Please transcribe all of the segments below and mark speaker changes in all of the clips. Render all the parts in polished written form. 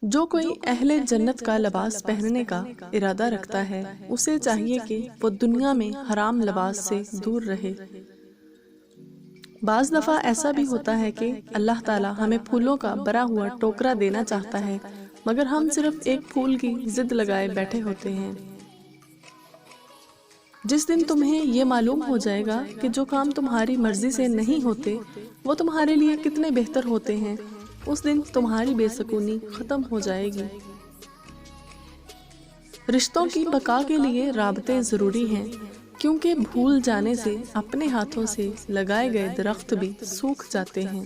Speaker 1: جو کوئی اہل جنت کا لباس پہننے کا ارادہ رکھتا ہے اسے چاہیے کہ وہ دنیا میں حرام لباس سے دور رہے۔ بعض دفعہ ایسا بھی ہوتا ہے کہ اللہ تعالیٰ ہمیں پھولوں کا بھرا ہوا ٹوکرا دینا چاہتا ہے، مگر ہم صرف ایک پھول کی ضد لگائے بیٹھے ہوتے ہیں۔ جس دن تمہیں یہ معلوم ہو جائے گا کہ جو کام تمہاری مرضی سے نہیں ہوتے وہ تمہارے لیے کتنے بہتر ہوتے ہیں، اس دن تمہاری بے سکونی ختم ہو جائے گی۔ رشتوں کی بقا کے لیے رابطے ضروری ہیں، کیونکہ بھول جانے سے اپنے ہاتھوں سے لگائے گئے درخت بھی سوکھ جاتے ہیں۔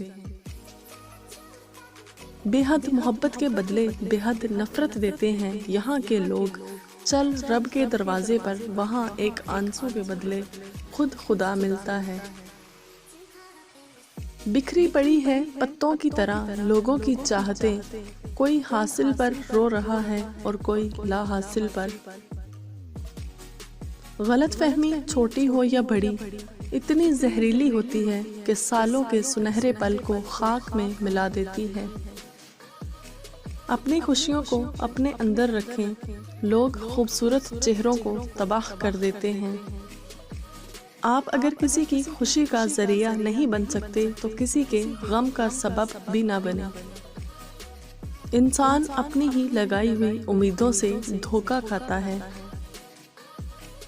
Speaker 1: بے حد محبت کے بدلے بے حد نفرت دیتے ہیں یہاں کے لوگ، چل رب کے دروازے پر، وہاں ایک آنسو کے بدلے خود خدا ملتا ہے۔ بکھری پڑی ہے پتوں کی طرح لوگوں کی چاہتیں، کوئی حاصل پر رو رہا ہے اور کوئی لا حاصل پر۔ غلط فہمی چھوٹی ہو یا بڑی اتنی زہریلی ہوتی ہے کہ سالوں کے سنہرے پل کو خاک میں ملا دیتی ہے۔ اپنی خوشیوں کو اپنے اندر رکھیں، لوگ خوبصورت چہروں کو تباہ کر دیتے ہیں۔ آپ اگر کسی کی خوشی کا ذریعہ نہیں بن سکتے تو کسی کے غم کا سبب بھی نہ بنے۔ انسان اپنی ہی لگائی ہوئی امیدوں سے دھوکہ کھاتا ہے۔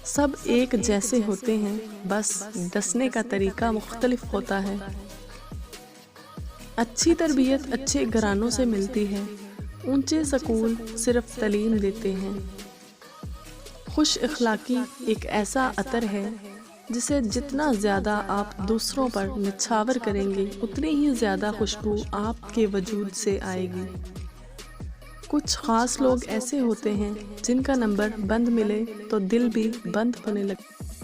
Speaker 1: سب ایک جیسے ہوتے ہیں، بس ڈسنے کا طریقہ مختلف ہوتا ہے۔ اچھی تربیت اچھے گھرانوں سے ملتی ہے، اونچے سکول صرف تعلیم دیتے ہیں۔ خوش اخلاقی ایک ایسا عطر ہے جسے جتنا زیادہ آپ دوسروں پر نچھاور کریں گے اتنی ہی زیادہ خوشبو آپ کے وجود سے آئے گی۔ کچھ خاص لوگ ایسے ہوتے ہیں جن کا نمبر بند ملے تو دل بھی بند ہونے لگتا ہے۔